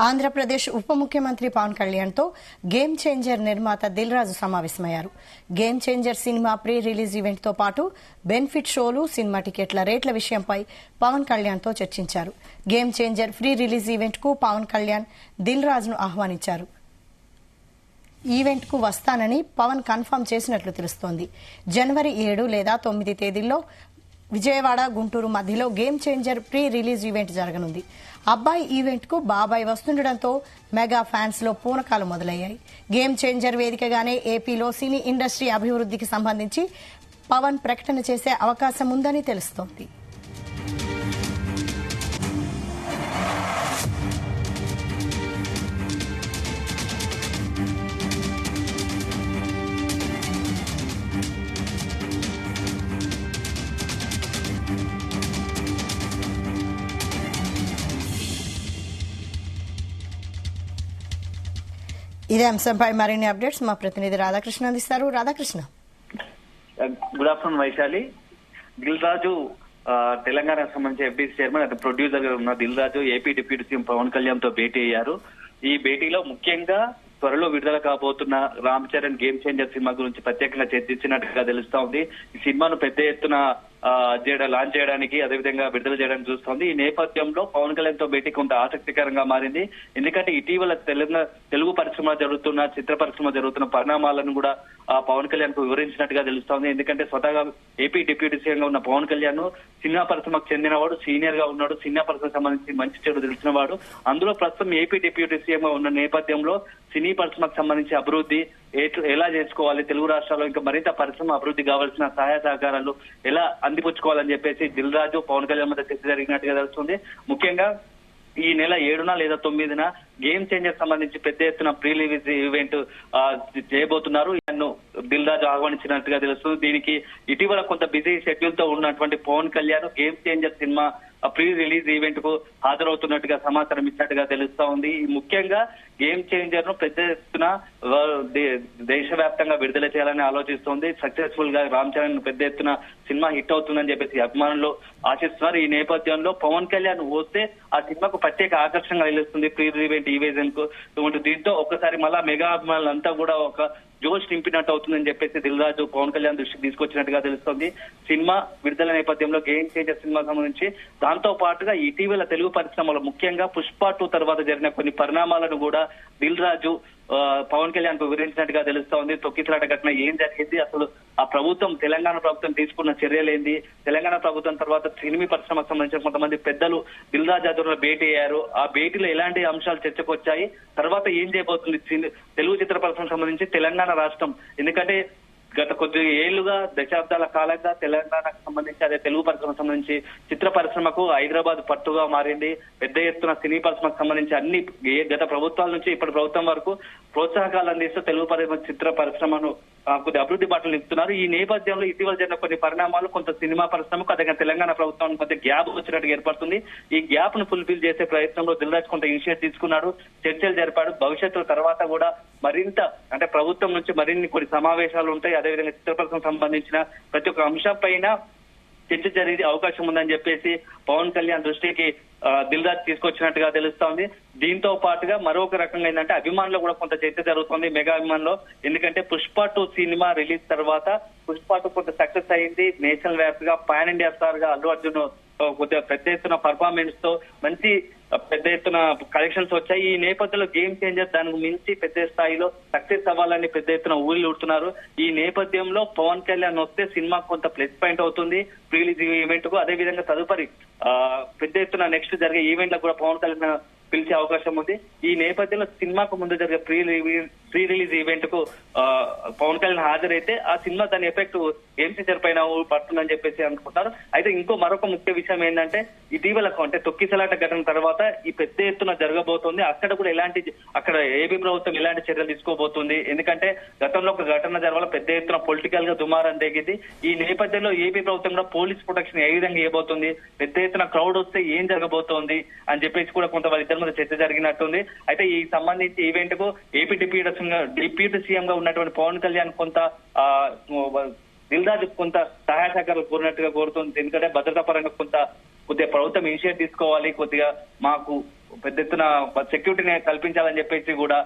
ఆంధ్రప్రదేశ్ ఉప ముఖ్యమంత్రి పవన్ కళ్యాణ్ తో గేమ్ చేంజర్ నిర్మాత దిల్ రాజు సమావేశమయ్యారు. Game changer cinema pre release event తో పాటు బెనిఫిట్ షోలు, సినిమా టికెట్ల రేట్ల విషయంపై పవన్ కళ్యాణ్ తో చర్చించారు. Game changer pre release event కు పవన్ కళ్యాణ్ దిల్ రాజును ఆహ్వానించారు. ఈవెంట్ కు వస్తానని పవన్ కన్ఫర్మ్ చేసినట్లు తెలుస్తోంది. జనవరి 7 లేదా 9 తేదీల్లో విజయవాడ, గుంటూరు మధ్యలో game changer pre release event జరగనుంది. అబ్బాయి ఈవెంట్ కు బాబాయ్ వస్తుండటంతో మెగా ఫ్యాన్స్ లో పూనకాలు మొదలయ్యాయి. గేమ్ చేంజర్ వేదికగానే ఏపీలో సినీ ఇండస్ట్రీ అభివృద్ధికి సంబంధించి పవన్ ప్రకటన చేసే అవకాశం ఉందని తెలుస్తోంది. ఇదే అంశంపై మరిన్ని అప్డేట్స్ మా ప్రతినిధి రాధాకృష్ణ అందిస్తారు. Radhakrishna, good afternoon Vaishali. దిల్ రాజు తెలంగాణకు సంబంధించి ఎఫ్డీసీ చైర్మన్, అటు ప్రొడ్యూసర్ గా ఉన్న Dil Raju AP deputy CM Pawan Kalyan తో భేటీ అయ్యారు. ఈ భేటీలో ముఖ్యంగా త్వరలో విడుదల కాబోతున్న Ram Charan game changer cinema గురించి ప్రత్యేకంగా చర్చించినట్టుగా తెలుస్తా ఉంది. ఈ సినిమాను పెద్ద ఎత్తున లాంచ్ చేయడానికి, అదేవిధంగా విడుదల చేయడానికి చూస్తోంది. ఈ నేపథ్యంలో పవన్ కళ్యాణ్ తో భేటీ కొంత ఆసక్తికరంగా మారింది. ఎందుకంటే ఇటీవల తెలుగు పరిశ్రమ జరుగుతున్న, చిత్ర పరిశ్రమ జరుగుతున్న పరిణామాలను కూడా పవన్ కళ్యాణ్ కు వివరించినట్టుగా తెలుస్తోంది. ఎందుకంటే స్వతహాగా ఏపీ డిప్యూటీ సీఎం గా ఉన్న పవన్ కళ్యాణ్ సినిమా పరిశ్రమకు చెందినవాడు, సీనియర్ గా ఉన్నాడు, సినిమా పరిశ్రమకు సంబంధించి మంచి చెడు తెలిసిన వాడు. అందులో ప్రస్తుతం ఏపీ డిప్యూటీ సీఎం గా ఉన్న నేపథ్యంలో సినీ పరిశ్రమకు సంబంధించి అభివృద్ధి ఎలా చేసుకోవాలి, తెలుగు రాష్ట్రాల్లో ఇంకా మరింత పరిశ్రమ అభివృద్ధి కావాల్సిన సహాయ సహకారాలు ఎలా అందిపుచ్చుకోవాలని చెప్పేసి దిల్ రాజు పవన్ కళ్యాణ్ మధ్య చర్చ జరిగినట్టుగా తెలుస్తుంది. ముఖ్యంగా ఈ నెల 7న లేదా 9న గేమ్ చేంజర్ సంబంధించి పెద్ద ఎత్తున ప్రీ రిలీజ్ ఈవెంట్ చేయబోతున్నారు. నన్ను దిల్ రాజు ఆహ్వానించినట్టుగా తెలుస్తుంది. దీనికి ఇటీవల కొంత బిజీ షెడ్యూల్ తో ఉన్నటువంటి Pawan Kalyan game changer cinema pre release event కు హాజరవుతున్నట్టుగా సమాచారం ఇచ్చినట్టుగా తెలుస్తా ఉంది. ముఖ్యంగా గేమ్ చేంజర్ ను పెద్ద ఎత్తున దేశవ్యాప్తంగా విడుదల చేయాలని ఆలోచిస్తోంది. సక్సెస్ఫుల్ గా రామ్ చరణ్ పెద్ద ఎత్తున సినిమా హిట్ అవుతుందని చెప్పేసి అభిమానులు ఆశిస్తున్నారు. ఈ నేపథ్యంలో పవన్ కళ్యాణ్ వస్తే ఆ సినిమాకు ప్రత్యేక ఆకర్షణగా నిలుస్తుంది ప్రీ ఈవెంట్ ఈవెంట్ కు. దీంతో ఒక్కసారి మళ్ళా మెగా అభిమానులంతా కూడా ఒక జోష్ నింపినట్టు అవుతుందని చెప్పేసి దిల్ రాజు పవన్ కళ్యాణ్ దృష్టికి తీసుకొచ్చినట్టుగా తెలుస్తోంది. సినిమా విడుదల నేపథ్యంలో గేమ్ చేంజర్ సినిమా సంబంధించి దాంతో పాటుగా ఇటీవల తెలుగు పరిశ్రమలో ముఖ్యంగా పుష్ప 2 తర్వాత జరిగిన కొన్ని పరిణామాలను కూడా దిల్ రాజు పవన్ కళ్యాణ్ కు వివరించినట్టుగా తెలుస్తా ఉంది. తొక్కిసలాట ఘటన ఏం జరిగింది, అసలు ఆ ప్రభుత్వం, తెలంగాణ ప్రభుత్వం తీసుకున్న చర్యలేంది, తెలంగాణ ప్రభుత్వం తర్వాత సినిమా పరిశ్రమకు సంబంధించిన కొంతమంది పెద్దలు దిల్ రాజు ఆధ్వర్యంలో భేటీ అయ్యారు. ఆ భేటీలో ఎలాంటి అంశాలు చర్చకు వచ్చాయి, తర్వాత ఏం చేయబోతుంది తెలుగు చిత్ర పరిశ్రమకు సంబంధించి తెలంగాణ రాష్ట్రం. ఎందుకంటే గత కొద్ది ఏళ్లుగా, దశాబ్దాల కాలంగా తెలంగాణకు సంబంధించి, అదే తెలుగు పరిశ్రమకు సంబంధించి చిత్ర పరిశ్రమకు హైదరాబాద్ పట్టుగా మారింది. పెద్ద ఎత్తున సినీ పరిశ్రమకు సంబంధించి అన్ని గత ప్రభుత్వాల నుంచి ఇప్పటి ప్రభుత్వం వరకు ప్రోత్సాహకాలు అందిస్తూ తెలుగు చిత్ర పరిశ్రమను కొద్ది అభివృద్ధి బాటలు నింపుతున్నారు. ఈ నేపథ్యంలో ఇటీవల జరిగిన కొన్ని పరిణామాలు కొంత సినిమా పరిశ్రమకు, అదే తెలంగాణ ప్రభుత్వానికి కొంత గ్యాప్ వచ్చినట్టుగా ఏర్పడుతుంది. ఈ గ్యాప్ ను ఫుల్ఫిల్ చేసే ప్రయత్నంలో దిల్ రాజు కొంత ఇనిషియేటివ్ తీసుకున్నాడు, చర్చలు జరిపాడు. భవిష్యత్తు తర్వాత కూడా మరింత, అంటే ప్రభుత్వం నుంచి మరిన్ని కొన్ని సమావేశాలు ఉంటాయి. అదేవిధంగా చిత్ర పరిశ్రమకు సంబంధించిన ప్రతి ఒక్క అంశం పైన చర్చ జరిగే అవకాశం ఉందని చెప్పేసి పవన్ కళ్యాణ్ దృష్టికి దిల్ రాజు తీసుకొచ్చినట్టుగా తెలుస్తోంది. దీంతో పాటుగా మరొక రకంగా ఏంటంటే అభిమానులు కూడా కొంత చర్చ జరుగుతుంది మెగా అభిమానులు. ఎందుకంటే పుష్ప 2 సినిమా రిలీజ్ తర్వాత పుష్ప 2 కొంత సక్సెస్ అయింది. నేషనల్ వ్యాప్తంగా పాన్ ఇండియా స్టార్ గా అల్లు అర్జున్ కొద్దిగా పెద్ద ఎత్తున పర్ఫార్మెన్స్ తో మంచి పెద్ద ఎత్తున కలెక్షన్స్ వచ్చాయి. ఈ నేపథ్యంలో గేమ్ చేంజర్ దానికి మించి పెద్ద స్థాయిలో సక్సెస్ అవ్వాలని పెద్ద ఎత్తున ఊళ్ళు ఉడుతున్నారు. ఈ నేపథ్యంలో పవన్ కళ్యాణ్ వస్తే సినిమా కొంత ప్లస్ పాయింట్ అవుతుంది ప్రీ రిలీజ్ ఈవెంట్ కు. అదే విధంగా తదుపరి పెద్ద ఎత్తున నెక్స్ట్ జరిగే ఈవెంట్లకు కూడా పవన్ కళ్యాణ్ పిలిచే అవకాశం ఉంది. ఈ నేపథ్యంలో సినిమాకు ముందు జరిగే ప్రీ రిలీజ్ ఈవెంట్ కు పవన్ కళ్యాణ్ హాజరైతే ఆ సినిమా దాని ఎఫెక్ట్ గేమ్ చేంజర్ పైన పడుతుందని చెప్పేసి అనుకుంటారు. అయితే మరొక ముఖ్య విషయం ఏంటంటే ఇటీవల అంటే తొక్కిసలాట ఘటన తర్వాత ఈ పెద్ద ఎత్తున జరగబోతోంది. అక్కడ కూడా అక్కడ ఏపీ ప్రభుత్వం ఎలాంటి చర్యలు తీసుకోబోతుంది, ఎందుకంటే గతంలో ఒక ఘటన జరగాల పెద్ద ఎత్తున పొలిటికల్ గా దుమారం తెగింది. ఈ నేపథ్యంలో ఏపీ ప్రభుత్వం కూడా పోలీస్ ప్రొటెక్షన్ ఏ విధంగా ఇవ్వబోతుంది, పెద్ద ఎత్తున క్రౌడ్ వస్తే ఏం జరగబోతోంది అని చెప్పేసి కూడా కొంత వారిద్దరి మధ్య చర్చ జరిగినట్టుంది. అయితే ఈ సంబంధించి ఈవెంట్ కు ఏపీ డిప్యూటీ సీఎం గా ఉన్నటువంటి పవన్ కళ్యాణ్ కొంత దిల్ రాజు కొంత సహాయ సహకారాలు కోరినట్టుగా కోరుతుంది. ఎందుకంటే భద్రతా పరంగా కొద్దిగా ప్రభుత్వం ఇనిషియేటివ్ తీసుకోవాలి, కొద్దిగా మాకు పెద్ద ఎత్తున సెక్యూరిటీని కల్పించాలని చెప్పేసి కూడా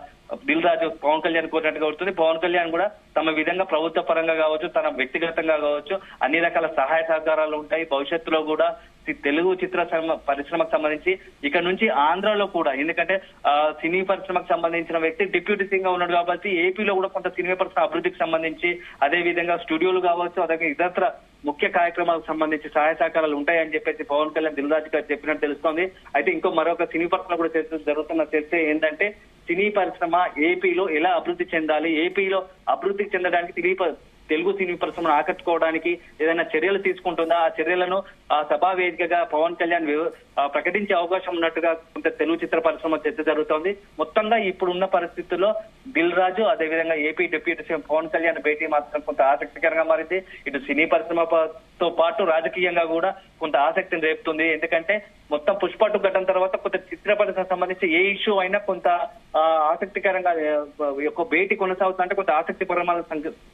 దిల్ రాజు పవన్ కళ్యాణ్ కోరినట్టుగా వస్తుంది. పవన్ కళ్యాణ్ కూడా తమ విధంగా ప్రభుత్వ పరంగా కావచ్చు, తన వ్యక్తిగతంగా కావచ్చు, అన్ని రకాల సహాయ సహకారాలు ఉంటాయి. భవిష్యత్తులో కూడా తెలుగు చిత్ర పరిశ్రమకు సంబంధించి ఇక్కడ నుంచి ఆంధ్రాలో కూడా, ఎందుకంటే సినీ పరిశ్రమకు సంబంధించిన వ్యక్తి డిప్యూటీ సీఎం గా ఉన్నాడు కాబట్టి ఏపీలో కూడా కొంత సినిమా పరిశ్రమ అభివృద్ధికి సంబంధించి, అదే విధంగా స్టూడియోలు కావచ్చు, అదే ఇతర ముఖ్య కార్యక్రమాలకు సంబంధించి సహాయ సహకారాలు ఉంటాయని చెప్పేసి పవన్ కళ్యాణ్ దిల్ రాజు గారు చెప్పినట్టు తెలుస్తోంది. అయితే మరొక సినీ పరిశ్రమ కూడా జరుగుతున్న చర్చ ఏంటంటే సినీ పరిశ్రమ ఏపీలో ఎలా అభివృద్ధి చెందాలి, ఏపీలో అభివృద్ధి చెందడానికి తెలుగు సినీ పరిశ్రమను ఆకట్టుకోవడానికి ఏదైనా చర్యలు తీసుకుంటుందా, ఆ చర్యలను సభా వేదికగా పవన్ కళ్యాణ్ ప్రకటించే అవకాశం ఉన్నట్టుగా కొంత తెలుగు చిత్ర పరిశ్రమ చర్చ జరుగుతోంది. మొత్తంగా ఇప్పుడున్న పరిస్థితుల్లో దిల్ రాజు అదేవిధంగా AP deputy CM Pawan Kalyan భేటీ మాత్రం కొంత ఆసక్తికరంగా మారింది. ఇటు సినీ పరిశ్రమతో పాటు రాజకీయంగా కూడా కొంత ఆసక్తిని రేపుతుంది. ఎందుకంటే మొత్తం పుష్ప2 ఘటన తర్వాత కొంత చిత్ర పరిశ్రమకు సంబంధించి ఏ ఇష్యూ అయినా కొంత ఆసక్తికరంగా భేటీ కొనసాగుతుందంటే కొంత ఆసక్తి పరిమాణాలు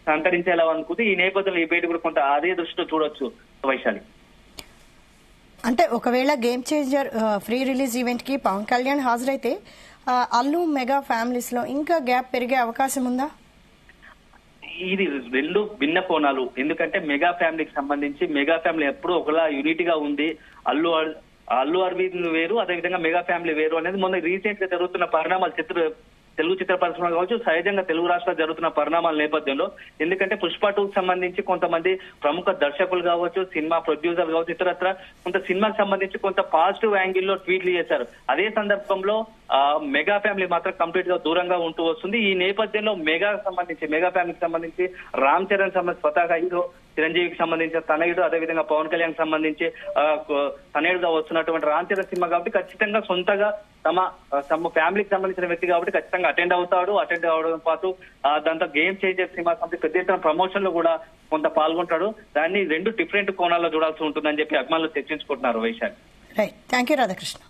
సంతరించేలా అనుకుంది. ఈ నేపథ్యంలో ఈ భేటీ కూడా కొంత అదే దృష్టిలో చూడొచ్చు వైశాలి. అంటే ఒకవేళ game changer free release event కి పవన్ కళ్యాణ్ హాజరైతే అల్లు మెగా ఫ్యామిలీస్ లో ఇంకా గ్యాప్ పెరిగే అవకాశం ఉందా? ఇది రెండు భిన్న కోణాలు. ఎందుకంటే మెగా ఫ్యామిలీకి సంబంధించి మెగా ఫ్యామిలీ ఎప్పుడూ ఒకలా యూనిటీగా ఉంది. అల్లు అరవింద్ వేరు, అదేవిధంగా మెగా ఫ్యామిలీ వేరు అనేది మొన్న రీసెంట్ గా జరుగుతున్న పరిణామాలు తెలుగు చిత్ర పరిశ్రమ కావచ్చు, సహజంగా తెలుగు రాష్ట్రాలు జరుగుతున్న పరిణామాల నేపథ్యంలో, ఎందుకంటే పుష్ప2కు సంబంధించి కొంతమంది ప్రముఖ దర్శకులు కావచ్చు, సినిమా ప్రొడ్యూసర్లు కావచ్చు, ఇతరత్ర కొంత సినిమాకి సంబంధించి కొంత పాజిటివ్ యాంగిల్లో ట్వీట్లు చేశారు. అదే సందర్భంలో మెగా ఫ్యామిలీ మాత్రం కంప్లీట్ గా దూరంగా ఉంటూ వస్తుంది. ఈ నేపథ్యంలో మెగా ఫ్యామిలీకి సంబంధించి రామ్ చరణ్ సంబంధించి స్వతహాగా హీరో చిరంజీవికి సంబంధించిన తనయుడు, అదేవిధంగా పవన్ కళ్యాణ్ సంబంధించి తనయుడుగా వస్తున్నటువంటి రామ్ చరణ్ సినిమా కాబట్టి ఖచ్చితంగా సొంతగా తమ ఫ్యామిలీకి సంబంధించిన వ్యక్తి కాబట్టి ఖచ్చితంగా అటెండ్ అవడం పాటు దాంతో గేమ్ చేంజర్ సినిమా సంబంధించి పెద్ద ఎత్తున ప్రమోషన్ లో కూడా కొంత పాల్గొంటాడు. దాన్ని రెండు డిఫరెంట్ కోణాల్లో చూడాల్సి ఉంటుందని చెప్పి అభిమానులు చర్చించుకుంటున్నారు. Vaishakh, right, thank you Radhakrishna.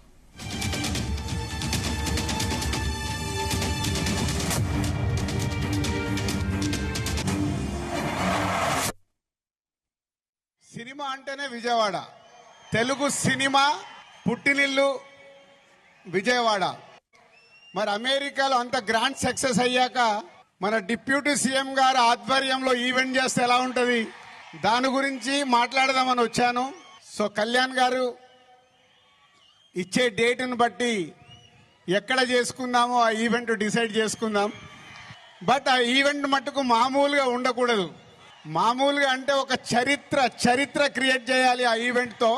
Cinema అంటేనే విజయవాడ. తెలుగు సినిమా పుట్టినిల్లు విజయవాడ. మరి అమెరికాలో అంత గ్రాండ్ సక్సెస్ అయ్యాక మన డిప్యూటీ సీఎం గారు ఆధ్వర్యంలో ఈవెంట్ చేస్తే ఎలా ఉంటది, దాని గురించి మాట్లాడదామని వచ్చాను. సో కళ్యాణ్ గారు ఇచ్చే డేట్ని బట్టి ఎక్కడ చేసుకుందామో ఆ ఈవెంట్ డిసైడ్ చేసుకుందాం. బట్ ఆ ఈవెంట్ మట్టుకు మామూలుగా ఉండకూడదు. మామూలుగా అంటే ఒక చరిత్ర క్రియేట్ చేయాలి ఆ ఈవెంట్తో.